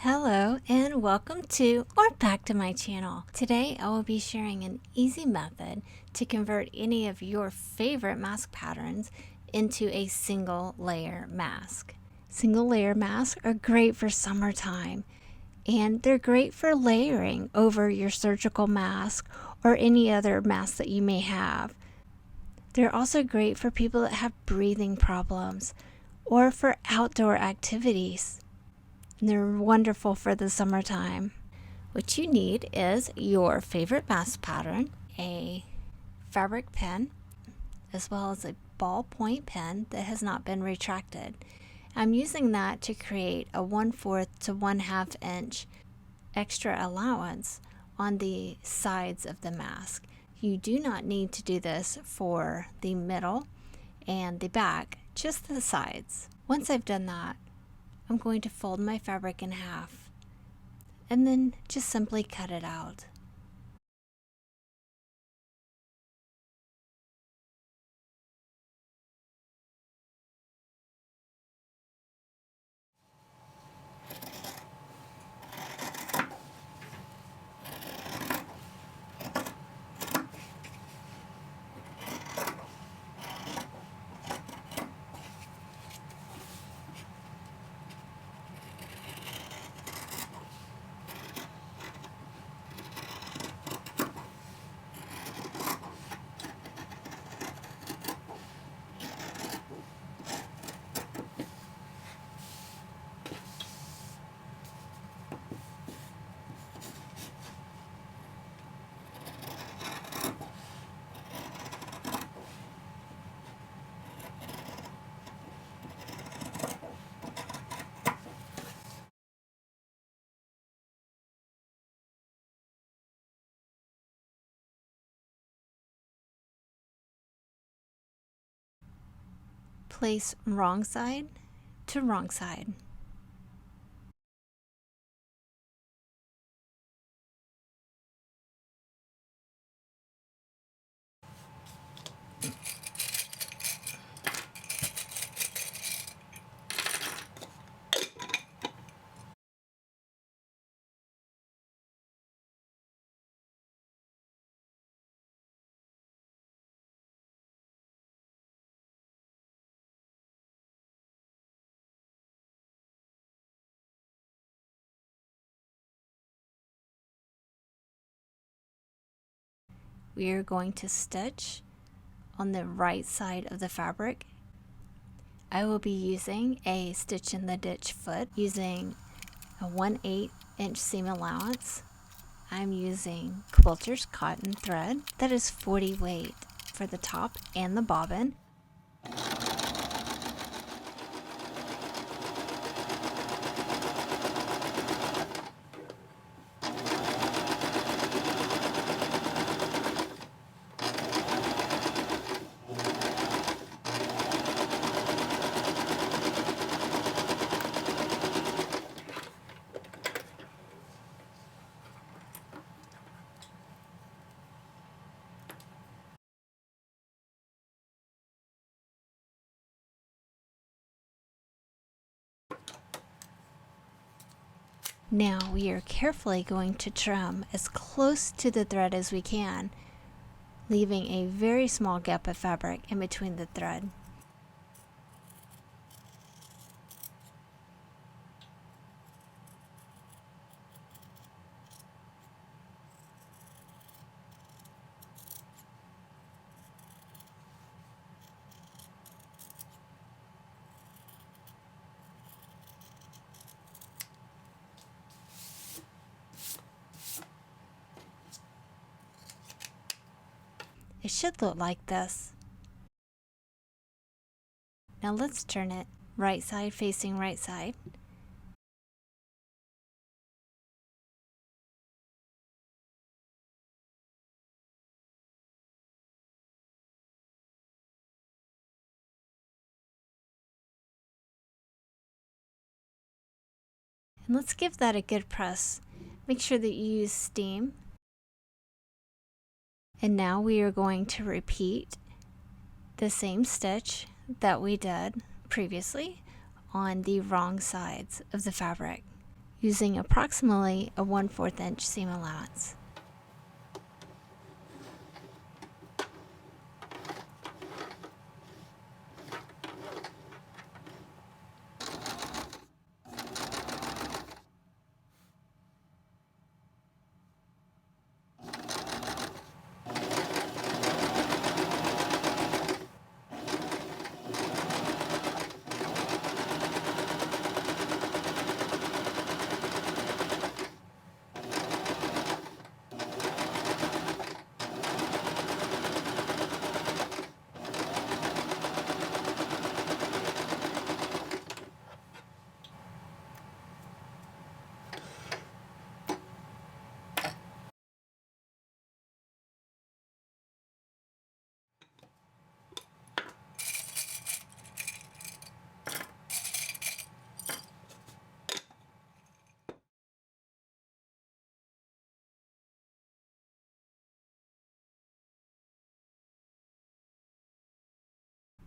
Hello and welcome to or back to my channel. Today I will be sharing an easy method to convert any of your favorite mask patterns into a single layer mask. Single layer masks are great for summertime and they're great for layering over your surgical mask or any other mask that you may have. They're also great for people that have breathing problems or for outdoor activities. They're wonderful for the summertime. What you need is your favorite mask pattern, a fabric pen, as well as a ballpoint pen that has not been retracted. I'm using that to create a 1/4 to 1/2 inch extra allowance on the sides of the mask. You do not need to do this for the middle and the back, just the sides. Once I've done that, I'm going to fold my fabric in half and then just simply cut it out. Place wrong side to wrong side. We are going to stitch on the right side of the fabric. I will be using a stitch in the ditch foot using a 1/8 inch seam allowance. I'm using quilter's cotton thread that is 40 weight for the top and the bobbin. Now we are carefully going to trim as close to the thread as we can, leaving a very small gap of fabric in between the thread. It should look like this. Now let's turn it right side facing right side. And let's give that a good press. Make sure that you use steam. And now we are going to repeat the same stitch that we did previously on the wrong sides of the fabric. using approximately a 1/4 inch seam allowance.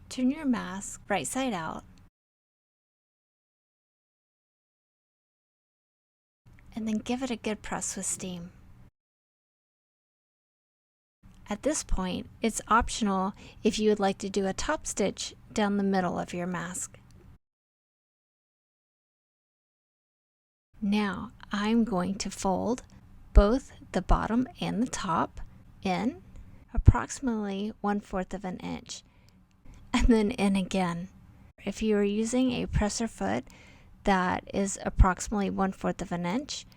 Turn your mask right side out and then give it a good press with steam. At this point, it's optional if you would like to do a top stitch down the middle of your mask. Now I'm going to fold both the bottom and the top in approximately 1/4 inch and then in again. If you are using a presser foot that is approximately 1/4 inch,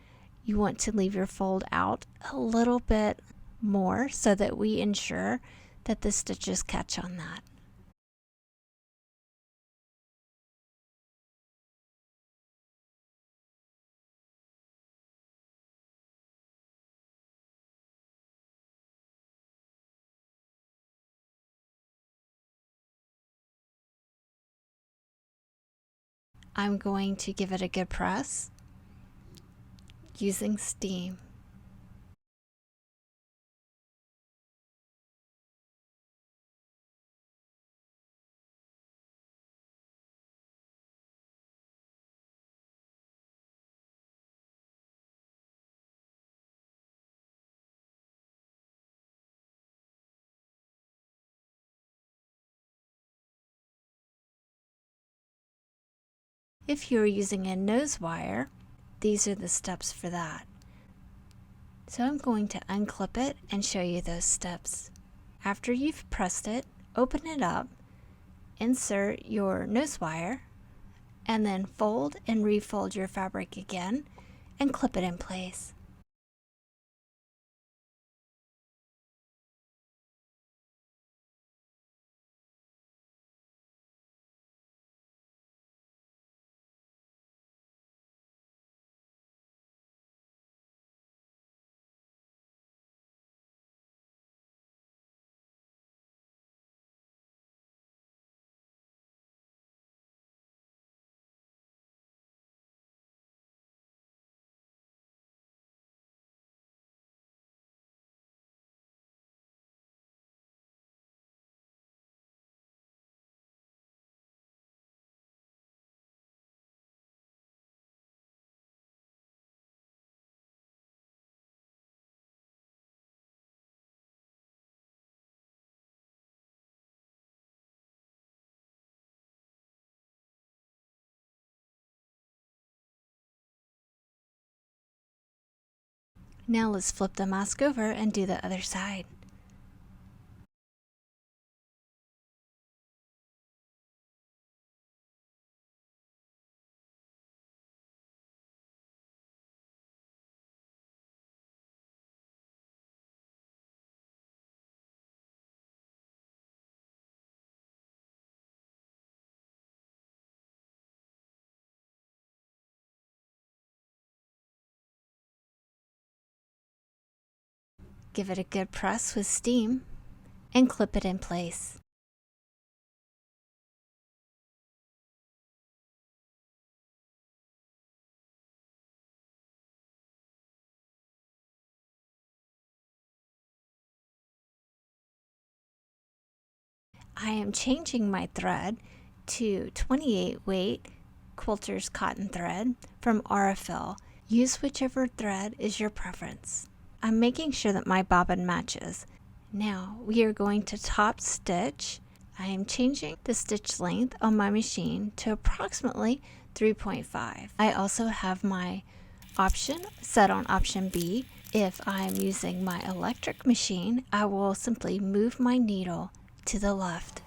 you want to leave your fold out a little bit more so that we ensure that the stitches catch on that. I'm going to give it a good press using steam. If you're using a nose wire, these are the steps for that. So I'm going to unclip it and show you those steps. After you've pressed it, open it up, insert your nose wire, and then fold and refold your fabric again and clip it in place. Now let's flip the mask over and do the other side. Give it a good press with steam and clip it in place. I am changing my thread to 28 weight quilter's cotton thread from Aurifil. Use whichever thread is your preference. I'm making sure that my bobbin matches. Now we are going to top stitch. I am changing the stitch length on my machine to approximately 3.5. I also have my option set on option B. If I'm using my electric machine, I will simply move my needle to the left.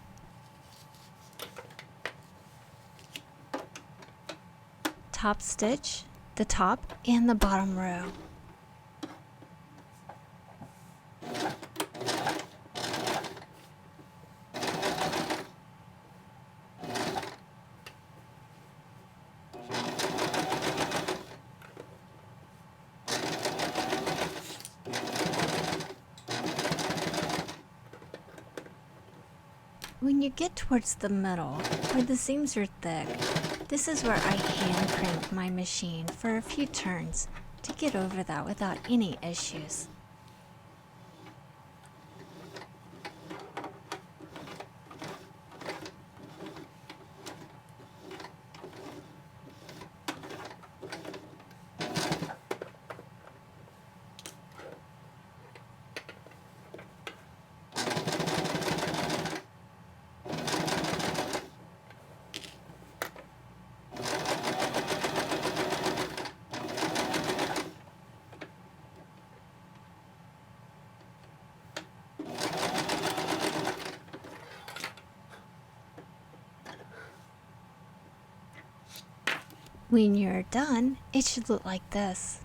Top stitch the top and the bottom row. When you get towards the middle, where the seams are thick, this is where I hand crank my machine for a few turns to get over that without any issues. When you're done, it should look like this.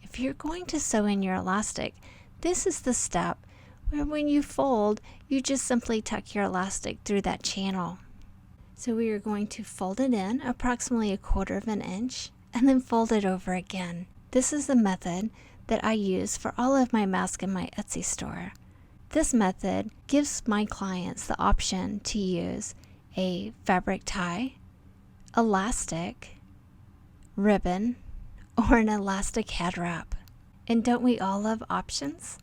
If you're going to sew in your elastic, this is the step where when you fold, you just simply tuck your elastic through that channel. So we are going to fold it in approximately 1/4 of an inch and then fold it over again. This is the method that I use for all of my masks in my Etsy store. This method gives my clients the option to use a fabric tie, elastic, ribbon, or an elastic head wrap. And don't we all love options?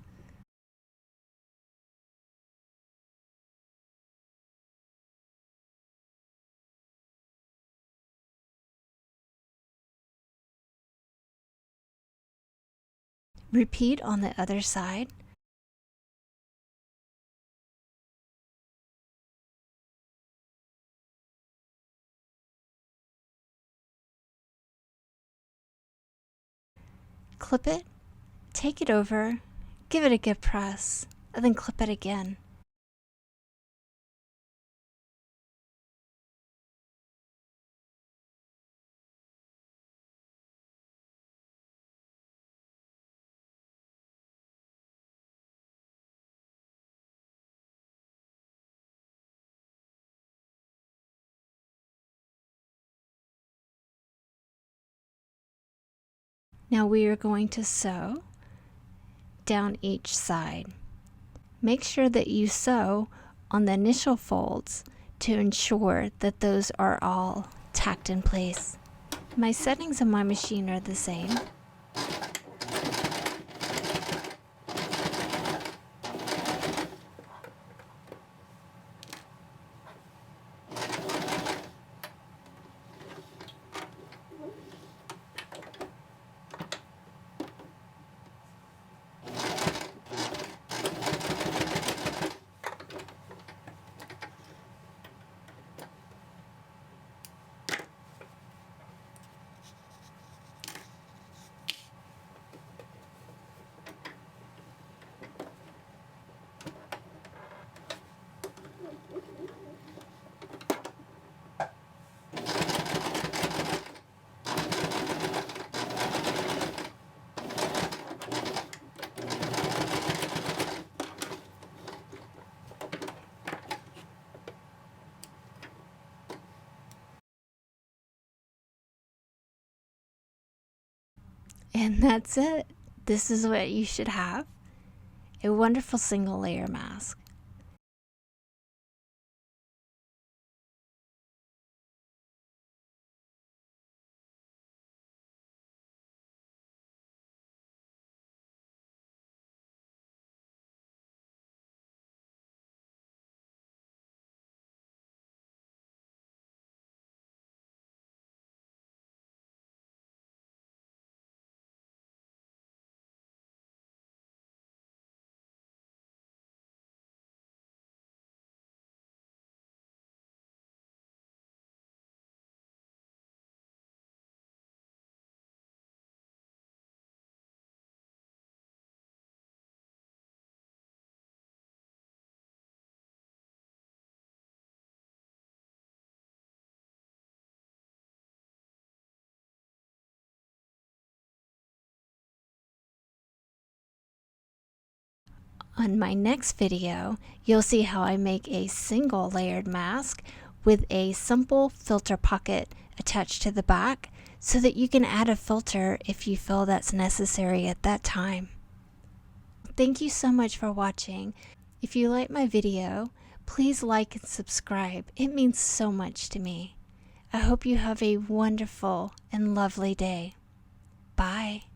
Repeat on the other side. Clip it, take it over, give it a good press, and then clip it again. Now we are going to sew down each side. Make sure that you sew on the initial folds to ensure that those are all tacked in place. My settings on my machine are the same. And that's it. This is what you should have. A wonderful single layer mask. On my next video, you'll see how I make a single layered mask with a simple filter pocket attached to the back so that you can add a filter if you feel that's necessary at that time. Thank you so much for watching. If you like my video, please like and subscribe. It means so much to me. I hope you have a wonderful and lovely day. Bye.